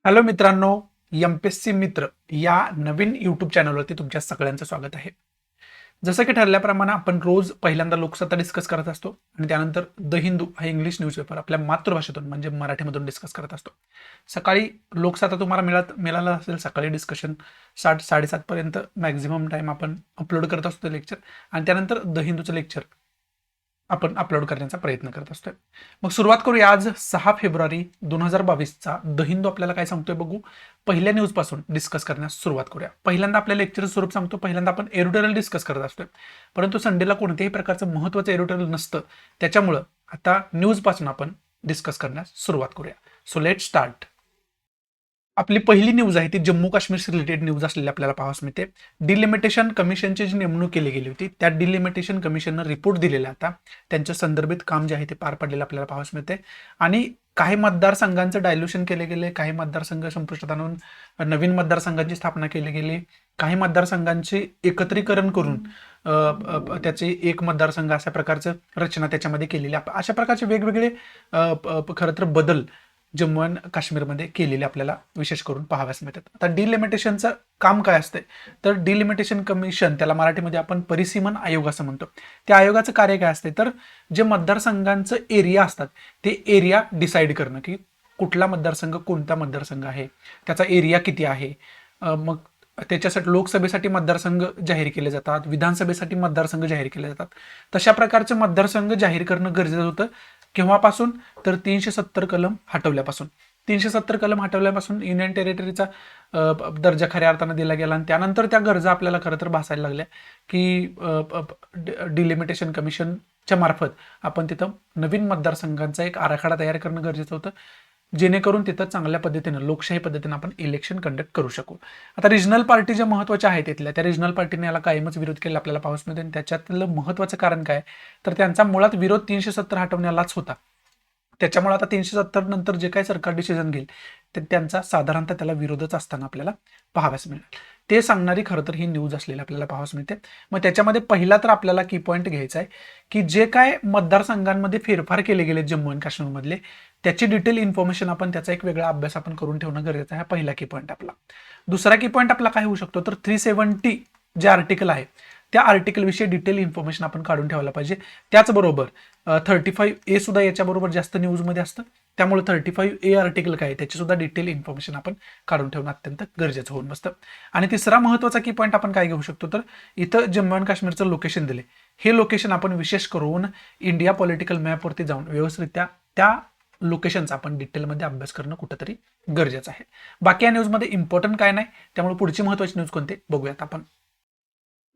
Hello मित्रांनो, MPSC मित्र या नवीन यूट्यूब चॅनलवरती तुमच्या सगळ्यांचं स्वागत आहे. जसं की ठरल्याप्रमाणे आपण रोज पहिल्यांदा लोकसत्ता डिस्कस करत असतो आणि त्यानंतर द हिंदू हा इंग्लिश न्यूजपेपर आपल्या मातृभाषेतून म्हणजे मराठीमधून डिस्कस करत असतो. सकाळी लोकसत्ता तुम्हाला मिळाला असेल, सकाळी डिस्कशन 7:00-7:30 पर्यंत मॅक्झिमम टाइम आपण अपलोड करत असतो लेक्चर, आणि त्यानंतर द हिंदूचं लेक्चर आपण अपलोड करण्याचा प्रयत्न करत असतोय. मग सुरुवात करूया. आज 6 फेब्रुवारी 2022चा द हिंदू आपल्याला काय सांगतोय बघू. पहिल्या न्यूज पासून डिस्कस करण्यास सुरुवात करूया. पहिल्यांदा आपल्या लेक्चरचं स्वरूप सांगतो. पहिल्यांदा आपण एडिटोरियल डिस्कस करत असतोय, परंतु संडेला कोणत्याही प्रकारचं महत्त्वाचं एडिटोरियल नसतं, त्याच्यामुळं आता न्यूज पासून आपण डिस्कस करण्यास सुरुवात करूया. So let start. आपली पहिली न्यूज आहे ती जम्मू काश्मीर रिलेटेड न्यूज असलेली आपल्याला पाहावयास मिळते. डिलिमिटेशन कमिशनची जी नेमणूक केली गेली होती, त्या डिलिमिटेशन कमिशननं रिपोर्ट दिलेला आता त्यांच्या संदर्भित काम जे आहे ते पार पडलेलं आपल्याला पाहावयास मिळते. आणि काही मतदारसंघांचं डायल्युशन केले गेले, काही मतदारसंघ संपुष्टात आणून नवीन मतदारसंघांची स्थापना केली गेली, काही मतदारसंघांचे एकत्रीकरण करून त्याचे एक मतदारसंघ अशा प्रकारचं रचना त्याच्यामध्ये केलेली, अशा प्रकारचे वेगवेगळे खरं तर बदल जम्मू अँड काश्मीरमध्ये केलेले आपल्याला विशेष करून पाहाव्यास मिळतात. आता डिलिमिटेशनचं काम काय असते, तर डिलिमिटेशन कमिशन, त्याला मराठीमध्ये आपण परिसीमन आयोग असं म्हणतो. त्या आयोगाचं कार्य काय असते, तर जे मतदारसंघांचं एरिया असतात ते एरिया डिसाईड करणं, की कुठला मतदारसंघ कोणता मतदारसंघ आहे, त्याचा एरिया किती आहे. मग त्याच्यासाठी लोकसभेसाठी मतदारसंघ जाहीर केले जातात, विधानसभेसाठी मतदारसंघ जाहीर केले जातात. तशा प्रकारचे मतदारसंघ जाहीर करणं गरजेचं होतं. केव्हापासून, तर 370 कलम हटवल्यापासून. 370 कलम हटवल्यापासून युनियन टेरिटरीचा दर्जा खऱ्या अर्थानं दिला गेला, आणि त्यानंतर त्या गरजा आपल्याला खरं तर भासायला लागल्या, की डिलिमिटेशन कमिशनच्या मार्फत आपण तिथं नवीन मतदारसंघांचा एक आराखडा तयार करणं गरजेचं होतं, जेणेकरून तिथं चांगल्या पद्धतीनं लोकशाही पद्धतीनं आपण इलेक्शन कंडक्ट करू शकू. आता रिजनल पार्टी ज्या महत्त्वाच्या आहेत तिथल्या, त्या रिजनल पार्टीने याला कायमच विरोध केला आपल्याला पाहावयास मिळते. आणि त्याच्यातलं महत्त्वाचं कारण काय, तर त्यांचा मुळात विरोध 370 हटवण्यालाच होता. त्याच्यामुळे आता 370 नंतर जे काही सरकार डिसिजन घेईल ते त्यांचा साधारणतः त्याला विरोधच असताना आपल्याला पाहाव्यास मिळेल. ते सांगणारी खरं तर ही न्यूज असलेली आपल्याला पाहाव्यास मिळते. मग त्याच्यामध्ये पहिला तर आपल्याला की पॉईंट घ्यायचा आहे, की जे काय मतदारसंघांमध्ये फेरफार केले गेले जम्मू आणि काश्मीरमधले, त्याची डिटेल इन्फॉर्मेशन आपण, त्याचा एक वेगळा अभ्यास आपण करून ठेवणं गरजेचं आहे. हा पहिला की पॉईंट आपला. दुसरा की पॉईंट आपला काय होऊ शकतो, तर 370 जे आर्टिकल आहे त्या आर्टिकलविषयी डिटेल इन्फॉर्मेशन आपण काढून ठेवायला पाहिजे. त्याचबरोबर 35A सुद्धा याच्याबरोबर जास्त न्यूजमध्ये असतं, त्यामुळे 35A आर्टिकल काय आहे त्याची सुद्धा डिटेल इन्फॉर्मेशन आपण काढून ठेवणं अत्यंत गरजेचं होऊन बसतं. आणि तिसरा महत्त्वाचा की पॉईंट आपण काय घेऊ शकतो, तर इथं जम्मू आणि काश्मीरचं लोकेशन दिले, हे लोकेशन आपण विशेष करून इंडिया पॉलिटिकल मॅपवरती जाऊन व्यवस्थितरित्या त्या लोकेशनचा आपण डिटेलमध्ये अभ्यास करणं कुठंतरी गरजेचं आहे. बाकी या न्यूजमध्ये इम्पॉर्टंट काय नाही, त्यामुळे पुढची महत्त्वाची न्यूज कोणते बघूयात आपण.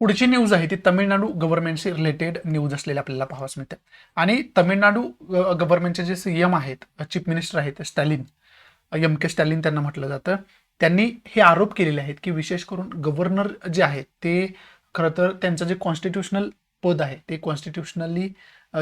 पुढची न्यूज आहे ती तमिळनाडू गव्हर्नमेंटशी रिलेटेड न्यूज असलेली आपल्याला पाहावयास मिळते. आणि तमिळनाडू गव्हर्नमेंटचे जे सीएम आहेत, चीफ मिनिस्टर आहेत स्टॅलिन, के स्टॅलिन त्यांना म्हटलं जातं, त्यांनी हे आरोप केलेले आहेत की विशेष करून गव्हर्नर जे आहेत ते खरं तर त्यांचं जे कॉन्स्टिट्युशनल पद आहे ते कॉन्स्टिट्युशनली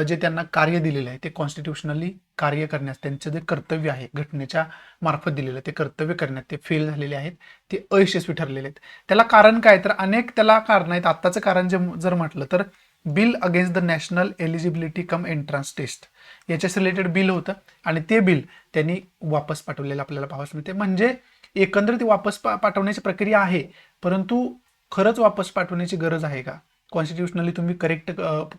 जे त्यांना कार्य दिलेलं आहे ते कॉन्स्टिट्युशनली कार्य करण्यास त्यांचं जे कर्तव्य आहे घटनेच्या मार्फत दिलेलं ते कर्तव्य करण्यात ते फेल झालेले आहेत, ते अयशस्वी ठरलेले आहेत. त्याला कारण काय, तर अनेक त्याला कारण आहेत. आत्ताचं कारण जर म्हटलं तर bill against the national eligibility cum entrance test याच्याच रिलेटेड बिल होतं, आणि ते बिल त्यांनी वापस पाठवलेलं आपल्याला पाहावयास मिळते. म्हणजे एकंदरीत वापस पाठवण्याची प्रक्रिया आहे, परंतु खरंच वापस पाठवण्याची गरज आहे का, कॉन्स्टिट्युशनली तुम्ही करेक्ट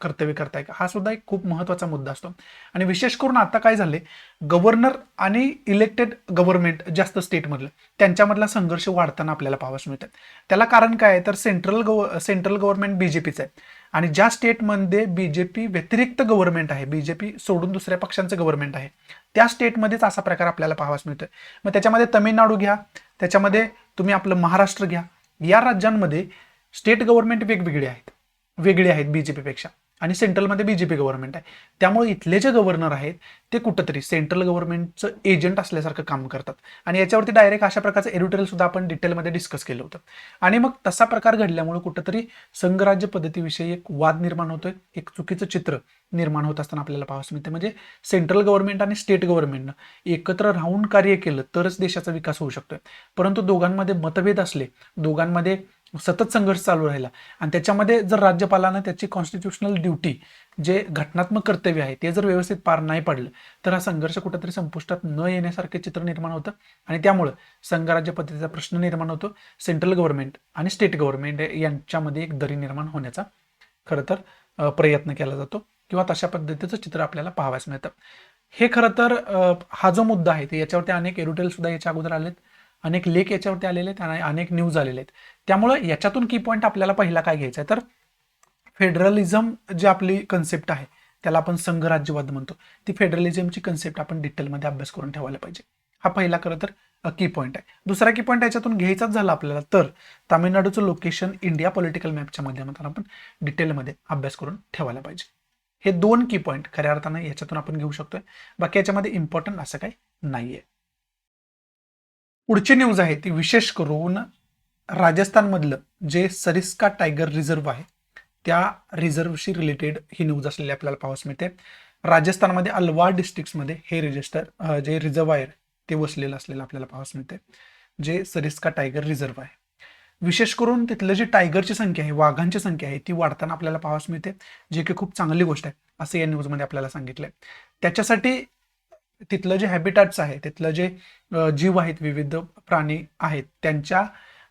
कर्तव्य करताय का, हा सुद्धा एक खूप महत्त्वाचा मुद्दा असतो. आणि विशेष करून आता काय झाले, गव्हर्नर आणि इलेक्टेड गव्हर्नमेंट जास्त स्टेटमधलं त्यांच्यामधला संघर्ष वाढताना आपल्याला पाहावयास मिळतात. त्याला कारण काय आहे, तर सेंट्रल गव्हर्नमेंट बीजेपीचं आहे, आणि ज्या स्टेटमध्ये बीजेपी व्यतिरिक्त गव्हर्नमेंट आहे, बीजेपी सोडून दुसऱ्या पक्षांचं गव्हर्नमेंट आहे, त्या स्टेटमध्येच असा प्रकार आपल्याला पाहावयास मिळतोय. मग त्याच्यामध्ये तमिळनाडू घ्या, त्याच्यामध्ये तुम्ही आपलं महाराष्ट्र घ्या, या राज्यांमध्ये स्टेट गव्हर्नमेंट वेगळे आहेत बीजेपीपेक्षा, आणि सेंट्रलमध्ये बीजेपी गव्हर्नमेंट आहे. त्यामुळे इथले जे गव्हर्नर आहेत ते कुठंतरी सेंट्रल गव्हर्नमेंटचं एजंट असल्यासारखं काम करतात. आणि याच्यावरती डायरेक्ट अशा प्रकारचं एडिटोरियल सुद्धा आपण डिटेलमध्ये डिस्कस केलं होतं. आणि मग तसा प्रकार घडल्यामुळे कुठंतरी संघराज्य पद्धतीविषयी एक वाद निर्माण होतोय, एक चुकीचं चित्र निर्माण होत असताना आपल्याला पाहावयास मिळते. म्हणजे सेंट्रल गव्हर्नमेंट आणि स्टेट गव्हर्नमेंटनं एकत्र राहून कार्य केलं तरच देशाचा विकास होऊ शकतोय, परंतु दोघांमध्ये मतभेद असले, दोघांमध्ये सतत संघर्ष चालू राहिला आणि त्याच्यामध्ये जर राज्यपालानं त्याची कॉन्स्टिट्युशनल ड्युटी, जे घटनात्मक कर्तव्य आहे ते जर व्यवस्थित पार नाही पडलं तर हा संघर्ष कुठेतरी संपुष्टात न येण्यासारखे चित्र निर्माण होतं आणि त्यामुळं संघराज्य पद्धतीचा प्रश्न निर्माण होतो. सेंट्रल गव्हर्नमेंट आणि स्टेट गव्हर्नमेंट यांच्यामध्ये एक दरी निर्माण होण्याचा खरं तर प्रयत्न केला जातो किंवा तशा पद्धतीचं चित्र आपल्याला पाहावयास मिळतं. हे खरं तर हा जो मुद्दा आहे ते याच्यावरती अनेक एडिटोरियल सुद्धा याच्या अगोदर आलेत, अनेक लेख याच्यावरती आलेले आहेत आणि अनेक न्यूज आलेले आहेत. त्यामुळं याच्यातून की पॉईंट आपल्याला पहिला काय घ्यायचा आहे तर फेडरलिझम जी आपली कन्सेप्ट आहे त्याला आपण संघराज्यवाद म्हणतो, ती फेडरलिझमची कन्सेप्ट आपण डिटेलमध्ये अभ्यास करून ठेवायला पाहिजे. हा पहिला खरं तर की पॉईंट आहे. दुसरा की पॉईंट याच्यातून घ्यायचाच झाला आपल्याला तर तामिळनाडूचं लोकेशन इंडिया पॉलिटिकल मॅपच्या माध्यमातून आपण डिटेलमध्ये अभ्यास करून ठेवायला पाहिजे. हे 2 की पॉईंट खऱ्या अर्थानं याच्यातून आपण घेऊ शकतोय. बाकी याच्यामध्ये इम्पॉर्टंट असं काही नाहीये. पुढची न्यूज आहे ती विशेष करून राजस्थानमधलं जे सरिस्का टायगर रिझर्व्ह आहे त्या रिझर्व्हशी रिलेटेड ही न्यूज असलेली आपल्याला पाहावयास मिळते. राजस्थानमध्ये अलवार डिस्ट्रिक्टमध्ये हे जे रिझर्व्ह आहे ते वसलेलं असलेलं आपल्याला पाहावयास मिळते, जे सरिस्का टायगर रिझर्व्ह आहे. विशेष करून तिथलं जी टायगरची संख्या आहे, वाघांची संख्या आहे ती वाढताना आपल्याला पाहावयास मिळते, जे की खूप चांगली गोष्ट आहे असं या न्यूजमध्ये आपल्याला सांगितलंय. त्याच्यासाठी तिथलं जे हॅबिटॅट्स आहे, तिथलं जे जीव आहेत, विविध प्राणी आहेत, त्यांच्या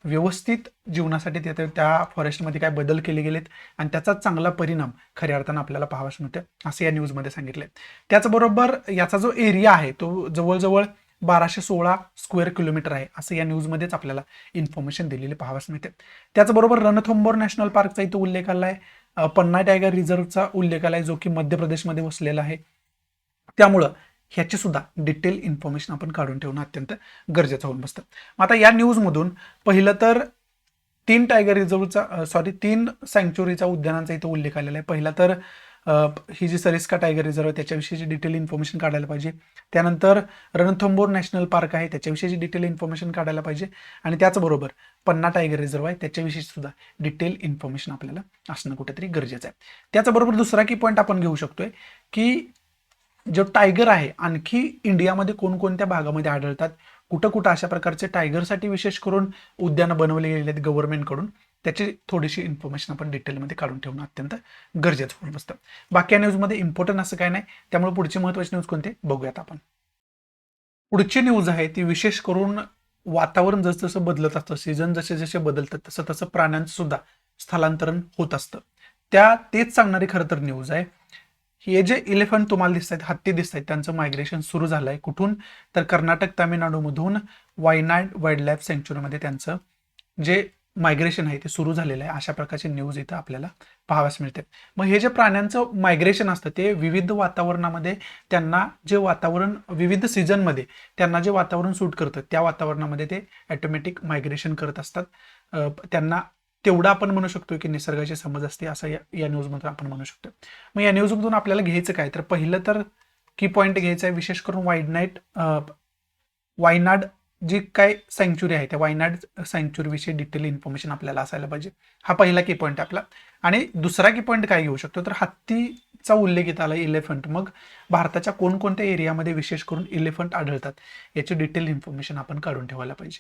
व्यवस्थित जीवनासाठी त्या फॉरेस्टमध्ये काय बदल केले गेलेत आणि त्याचा चांगला परिणाम खऱ्या अर्थानं आपल्याला पाहावयास मिळतो असं या न्यूजमध्ये सांगितलंय. त्याचबरोबर याचा जो एरिया आहे तो जवळजवळ 1216 स्क्वेअर किलोमीटर आहे असं या न्यूजमध्येच आपल्याला इन्फॉर्मेशन दिलेली पाहावयास मिळते. त्याचबरोबर रणथंबोर नॅशनल पार्कचा इथं उल्लेख आलाय, पन्ना टायगर रिझर्व्हचा उल्लेख आलाय जो की मध्य प्रदेशमध्ये वसलेला आहे. त्यामुळं ह्याची सुद्धा डिटेल इन्फॉर्मेशन आपण काढून ठेवणं अत्यंत गरजेचं होऊन बसतं. आता या न्यूजमधून पहिलं तर 3 टायगर रिझर्व्हचा 3 सँक्च्युरीचा उद्यानांचा इथं उल्लेख आलेला आहे. पहिला तर ही जी सरिस्का टायगर रिझर्व्ह त्याच्याविषयीची डिटेल इन्फॉर्मेशन काढायला पाहिजे. त्यानंतर रणथंबोर नॅशनल पार्क आहे त्याच्याविषयीची डिटेल इन्फॉर्मेशन काढायला पाहिजे आणि त्याचबरोबर पन्ना टायगर रिझर्व्ह आहे त्याच्याविषयी सुद्धा डिटेल इन्फॉर्मेशन आपल्याला असणं कुठेतरी गरजेचं आहे. त्याचबरोबर दुसरा की पॉईंट आपण घेऊ शकतोय की जो टायगर आहे आणखी इंडियामध्ये कोणकोणत्या भागामध्ये आढळतात, कुठं कुठं अशा प्रकारचे टायगरसाठी विशेष करून उद्यानं बनवले गेले आहेत गव्हर्नमेंटकडून, त्याची थोडीशी इन्फॉर्मेशन आपण डिटेलमध्ये काढून ठेवणं अत्यंत गरजेचं होऊन बसतं. बाकी या न्यूजमध्ये इम्पॉर्टंट असं काय नाही, त्यामुळे पुढची महत्त्वाची न्यूज कोणते बघूयात आपण. पुढची न्यूज आहे ती विशेष करून वातावरण जसं बदलत असतं, सीझन जसे जसे बदलतात तसं तसं प्राण्यांचं सुद्धा स्थलांतरण होत असतं. तेच सांगणारी खरं तर न्यूज आहे. हे जे इलेफंट तुम्हाला दिसत आहेत, हत्ती दिसत आहेत, त्यांचं मायग्रेशन सुरू झालं आहे. कुठून तर कर्नाटक तामिळनाडूमधून वायनाड वाईल्ड लाईफ सँक्च्युरीमध्ये त्यांचं जे मायग्रेशन आहे ते सुरू झालेलं आहे. अशा प्रकारची न्यूज इथं आपल्याला पाहाव्यास मिळते. मग हे जे प्राण्यांचं मायग्रेशन असतं ते विविध वातावरणामध्ये त्यांना जे वातावरण विविध सीझनमध्ये त्यांना जे वातावरण सूट करतं त्या वातावरणामध्ये ते ऑटोमॅटिक मायग्रेशन करत असतात. त्यांना तेवढं आपण म्हणू शकतो की निसर्गाची समज असते असं या न्यूजमधून आपण म्हणू शकतो. मग या न्यूजमधून आपल्याला घ्यायचं काय तर पहिलं तर की पॉईंट घ्यायचा आहे विशेष करून वायनाड जी काय सँक्च्युरी आहे त्या वायनाड सँक्च्युरीविषयी डिटेल इन्फॉर्मेशन आपल्याला असायला पाहिजे. हा पहिला की पॉईंट आपला. आणि दुसरा की पॉईंट काय घेऊ शकतो तर हत्तीचा उल्लेख इथं आला, इलेफंट. मग भारताच्या कोणकोणत्या एरियामध्ये विशेष करून इलेफंट आढळतात याची डिटेल इन्फॉर्मेशन आपण काढून ठेवायला पाहिजे.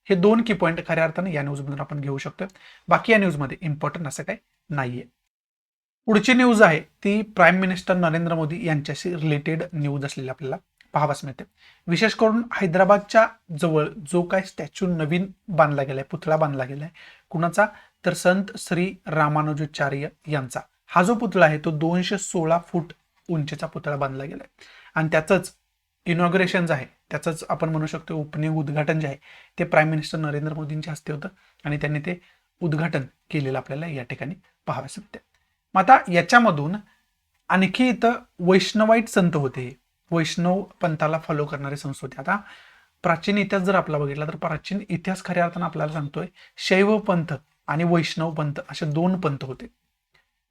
हे 2 की पॉईंट खऱ्या अर्थानं या न्यूजमधून आपण घेऊ शकतो. बाकी या न्यूजमध्ये इम्पॉर्टंट असं काही नाहीये. पुढची न्यूज आहे ती प्राईम मिनिस्टर नरेंद्र मोदी यांच्याशी रिलेटेड न्यूज असलेली आपल्याला पाहावयास मिळते. विशेष करून हैदराबादच्या जवळ जो काय स्टॅच्यू नवीन बांधला गेलाय, पुतळा बांधला गेलाय, कुणाचा तर संत श्री रामानुजाचार्य यांचा. हा जो पुतळा आहे तो 216 फूट उंचीचा पुतळा बांधला गेलाय आणि त्याचंच इनॉग्रेशन आहे, त्याचंच आपण म्हणू शकतो ओपनिंग उद्घाटन जे आहे ते प्राईम मिनिस्टर नरेंद्र मोदींच्या हस्ते होतं आणि त्यांनी ते उद्घाटन केलेलं आपल्याला या ठिकाणी पाहावयास मिळते. मग आता याच्यामधून आणखी इथं वैष्णवाईट संत होते, वैष्णव पंथाला फॉलो करणारे संत होते. आता प्राचीन इतिहास जर आपला बघितला तर प्राचीन इतिहास खऱ्या अर्थानं आपल्याला सांगतोय शैव पंथ आणि वैष्णव पंथ असे 2 पंथ होते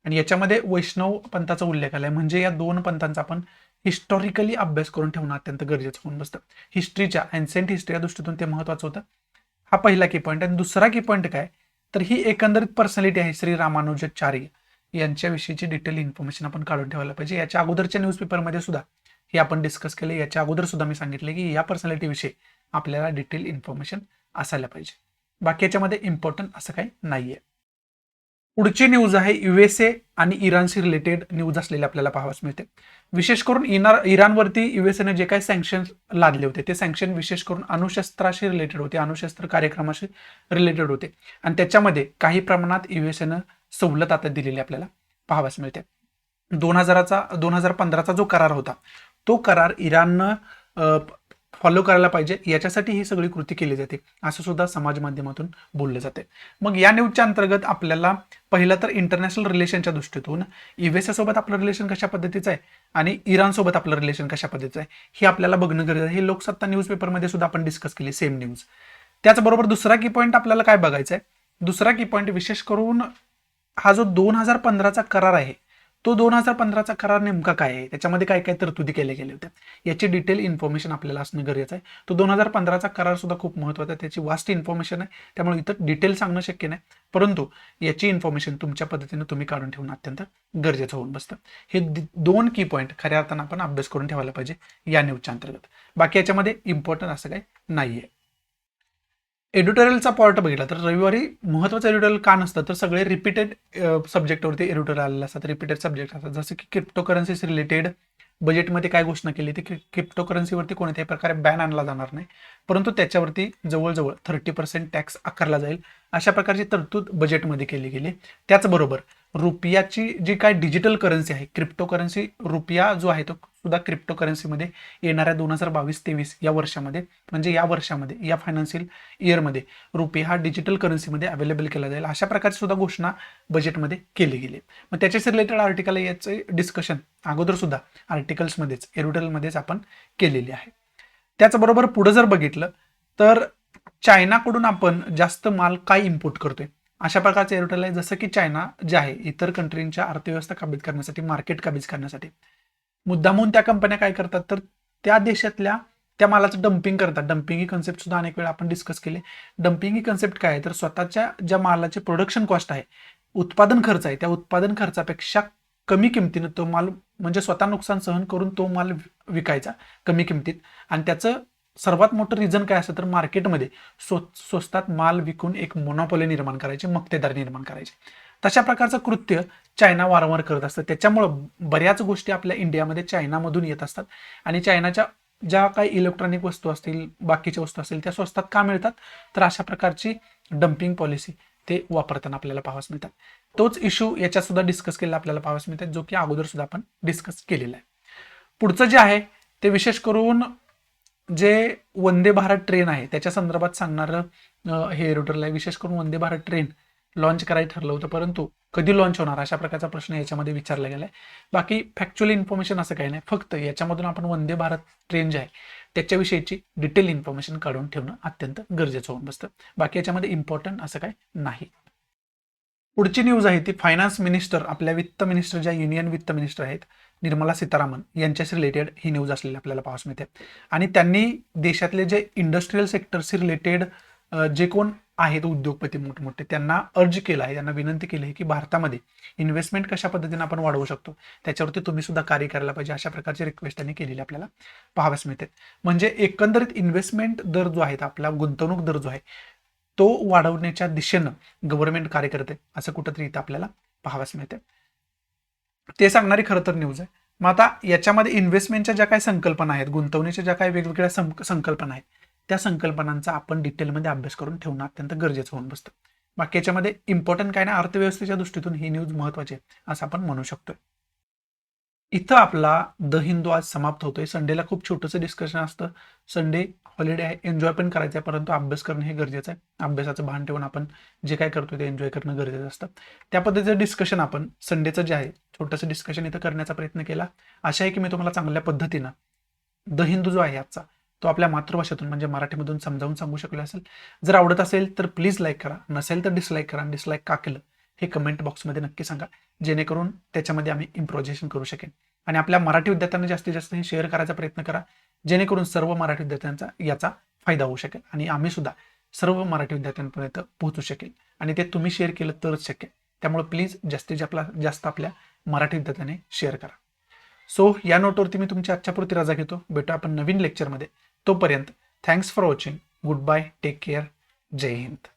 आणि याच्यामध्ये वैष्णव पंथाचा उल्लेख आलाय. म्हणजे या 2 पंथांचा आपण हिस्टॉरिकली अभ्यास करून ठेवणं अत्यंत गरजेचं होऊन बसतं. हिस्ट्रीच्या एन्सेंट हिस्ट्री या दृष्टीतून ते महत्त्वाचं होतं. हा पहिला की पॉईंट. आणि दुसरा की पॉईंट काय तर ही एकंदरीत पर्सनॅलिटी आहे श्री रामानुजाचार्य यांच्याविषयीची डिटेल इन्फॉर्मेशन आपण काढून ठेवायला पाहिजे. याच्या अगोदरच्या न्यूजपेपरमध्ये सुद्धा हे आपण डिस्कस केले. याच्या अगोदर सुद्धा मी सांगितले की या पर्सनॅलिटीविषयी आपल्याला डिटेल इन्फॉर्मेशन असायला पाहिजे. बाकी याच्यामध्ये इम्पॉर्टंट असं काही नाहीये. पुढची न्यूज आहे युएसए आणि इराणशी रिलेटेड न्यूज असलेले आपल्याला पाहावयास मिळते. विशेष करून इराणवरती युएसएने जे काही सँक्शन लादले होते ते सँक्शन विशेष करून अणुशस्त्राशी रिलेटेड होते, अणुशस्त्र कार्यक्रमाशी रिलेटेड होते आणि त्याच्यामध्ये काही प्रमाणात युएसएनं सवलत आता दिलेली आपल्याला पाहावयास मिळते. 2015चा जो करार होता तो करार इराणनं फॉलो करायला पाहिजे याच्यासाठी ही सगळी कृती केली जाते असं सुद्धा समाज माध्यमातून बोलले जाते. मग या न्यूजच्या अंतर्गत आपल्याला पहिलं तर इंटरनॅशनल रिलेशनच्या दृष्टीतून युएसए सोबत आपलं रिलेशन कशा पद्धतीचं आहे आणि इराण सोबत आपलं रिलेशन कशा पद्धतीचं आहे हे आपल्याला बघणं गरजेचं आहे. हे लोकसत्ता न्यूजपेपरमध्ये सुद्धा आपण डिस्कस केली सेम न्यूज. त्याचबरोबर दुसरा की पॉईंट आपल्याला काय बघायचा आहे, दुसरा की पॉईंट विशेष करून हा जो 2015चा करार आहे तो 2015चा करार नेमका काय आहे, त्याच्यामध्ये काय काय तरतुदी केल्या गेल्या होत्या याची डिटेल इन्फॉर्मेशन आपल्याला असणं गरजेचं आहे. तो 2015चा करार सुद्धा खूप महत्त्वाचा आहे, त्याची वास्ट इन्फॉर्मेशन आहे, त्यामुळे इथं डिटेल सांगणं शक्य नाही, परंतु याची इन्फॉर्मेशन तुमच्या पद्धतीने तुम्ही काढून ठेवणं अत्यंत गरजेचं होऊन बसतं. हे 2 की पॉईंट खऱ्या अर्थानं आपण अभ्यास करून ठेवायला पाहिजे या न्यूजच्या अंतर्गत. बाकी याच्यामध्ये इम्पॉर्टंट असं काही नाहीये. एडिटोरियलचा पार्ट बघितला तर रविवारी महत्त्वाचं एडिटोरियल का नसतं तर सगळे रिपीटेड सब्जेक्टवरती एडिटोरियल आलेले असतात, रिपीटेड सब्जेक्ट असतात, जसं की क्रिप्टोकरन्सीज रिलेटेड बजेटमध्ये काय घोषणा केली ती क्रिप्टोकरन्सीवरती कोणत्याही प्रकारे बॅन आणला जाणार नाही, परंतु त्याच्यावरती जवळजवळ 30% टॅक्स आकारला जाईल अशा प्रकारची तरतूद बजेटमध्ये केली गेली. त्याचबरोबर रुपयाची जी काय डिजिटल करन्सी आहे, क्रिप्टोकरन्सी रुपया जो आहे तो सुद्धा क्रिप्टोकरन्सीमध्ये येणाऱ्या 2022-23 या वर्षामध्ये म्हणजे या वर्षामध्ये या फायनान्शियल इयरमध्ये रुपये हा डिजिटल करन्सीमध्ये अवेलेबल केला जाईल अशा प्रकारची सुद्धा घोषणा बजेटमध्ये केली गेली. मग त्याच्याशी रिलेटेड आर्टिकल याचे डिस्कशन अगोदर सुद्धा आर्टिकल्समध्येच एडिटोरियलमध्येच आपण केलेली आहे. त्याचबरोबर पुढे जर बघितलं तर चायनाकडून आपण जास्त माल काय इम्पोर्ट करतोय अशा प्रकारचे एडिटोरियल आहे, जसं की चायना जे आहे इतर कंट्रींच्या अर्थव्यवस्था काबीज करण्यासाठी, मार्केट काबीज करण्यासाठी मुद्दामून त्या कंपन्या काय करतात तर त्या देशातल्या त्या मालाचं डम्पिंग करतात. डम्पिंग ही कन्सेप्ट सुद्धा अनेक वेळा आपण डिस्कस केले. डम्पिंग ही कन्सेप्ट काय आहे तर स्वतःच्या ज्या मालाचे प्रोडक्शन कॉस्ट आहे, उत्पादन खर्च आहे, त्या उत्पादन खर्चापेक्षा कमी किमतीनं तो माल म्हणजे स्वतः नुकसान सहन करून तो माल विकायचा कमी किमतीत आणि त्याचं सर्वात मोठं रिझन काय असतं तर मार्केटमध्ये स्वस्तात माल विकून एक मोनोपोली निर्माण करायची, मक्तेदार निर्माण करायची. तशा प्रकारचं कृत्य चायना वारंवार करत असतं. त्याच्यामुळं बऱ्याच गोष्टी आपल्या इंडियामध्ये चायनामधून येत असतात आणि चायनाच्या ज्या काही इलेक्ट्रॉनिक वस्तू असतील, बाकीच्या वस्तू असतील त्या स्वस्तात का मिळतात तर अशा प्रकारची डम्पिंग पॉलिसी ते वापरताना आपल्याला पाहावयास मिळतात. तोच इश्यू याच्यात सुद्धा डिस्कस केलेला आपल्याला पाहावयास मिळतात, जो की अगोदर सुद्धा आपण डिस्कस केलेला आहे. पुढचं जे आहे ते विशेष करून जे वंदे भारत ट्रेन आहे त्याच्या संदर्भात सांगणारं हे एडिटोरियल आहे. विशेष करून वंदे भारत ट्रेन लॉन्च करायचं ठरलं होतं, परंतु कधी लॉन्च होणार अशा प्रकारचा प्रश्न याच्यामध्ये विचारला गेला आहे. बाकी फॅक्च्युअल इन्फॉर्मेशन असं काही नाही, फक्त याच्यामधून आपण वंदे भारत ट्रेन जे आहे त्याच्याविषयीची डिटेल इन्फॉर्मेशन काढून ठेवणं अत्यंत गरजेचं होऊन बसतं. बाकी याच्यामध्ये इम्पॉर्टंट असं काही नाही. पुढची न्यूज आहे ती फायनान्स मिनिस्टर, आपल्या वित्त मिनिस्टर ज्या युनियन वित्त मिनिस्टर आहेत निर्मला सीतारामन यांच्याशी रिलेटेड ही न्यूज असलेली आपल्याला पाहावयास मिळते आणि त्यांनी देशातले जे इंडस्ट्रीयल सेक्टरशी रिलेटेड जे कोण आहेत उद्योगपती मोठमोठे त्यांना अर्ज केला आहे, त्यांना विनंती केली आहे की भारतामध्ये इन्व्हेस्टमेंट कशा पद्धतीने आपण वाढवू शकतो त्याच्यावरती तुम्ही सुद्धा कार्य करायला पाहिजे अशा प्रकारची रिक्वेस्ट त्यांनी केलेली आपल्याला पाहावयास मिळते. म्हणजे एकंदरीत इन्व्हेस्टमेंट दर जो आहे आपला गुंतवणूक दर जो आहे तो वाढवण्याच्या दिशेनं गव्हर्नमेंट कार्य करते असं कुठंतरी इथं आपल्याला पाहावयास मिळते. ते सांगणारी खरं तर न्यूज आहे. मग आता याच्यामध्ये इन्व्हेस्टमेंटच्या ज्या काही संकल्पना आहेत, गुंतवणुकीच्या ज्या काही वेगवेगळ्या संकल्पना आहेत त्या संकल्पनांचा आपण डिटेलमध्ये अभ्यास करून ठेवणं अत्यंत गरजेचं होऊन बसतं. बाकी याच्यामध्ये इम्पॉर्टंट काय नाही, अर्थव्यवस्थेच्या दृष्टीतून ही न्यूज महत्वाची आहे असं आपण म्हणू शकतोय. इथं आपला द हिंदू आज समाप्त होतोय. संडेला खूप छोटंसं डिस्कशन असतं, संडे हॉलिडे आहे, एन्जॉय पण करायचं आहे, परंतु अभ्यास करणं हे गरजेचं आहे. अभ्यासाचं भान ठेवून आपण जे काय करतो ते एन्जॉय करणं गरजेचं असतं. त्या पद्धतीचं डिस्कशन आपण संडेचं जे आहे छोटंसं डिस्कशन इथं करण्याचा प्रयत्न केला. आशा आहे की मी तुम्हाला चांगल्या पद्धतीनं द हिंदू जो आहे आजचा तो आपल्या मातृभाषेतून म्हणजे मराठीमधून समजावून सांगू शकलो असेल. जर आवडत असेल तर प्लीज लाईक करा, नसेल तर डिसलाईक करा. डिसलाईक का केलं हे कमेंट बॉक्समध्ये नक्की सांगा, जेणेकरून त्याच्यामध्ये आम्ही इम्प्रोव्हायझेशन करू शकेन. आणि आपल्या मराठी विद्यार्थ्यांना जास्तीत जास्त हे शेअर करायचा प्रयत्न करा, जेणेकरून सर्व मराठी विद्यार्थ्यांचा याचा फायदा होऊ शकेल आणि आम्ही सुद्धा सर्व मराठी विद्यार्थ्यांपर्यंत पोहोचू शकेल आणि ते तुम्ही शेअर केलं तरच शक्य. त्यामुळे प्लीज जास्तीत जास्त आपल्या मराठी विद्यार्थ्यांनी शेअर करा. सो या नोटवरती मी तुमच्या आजच्यापुरती रजा घेतो. भेटू आपण नवीन लेक्चरमध्ये. तोपर्यंत thanks for watching. Goodbye, take care, जय हिंद.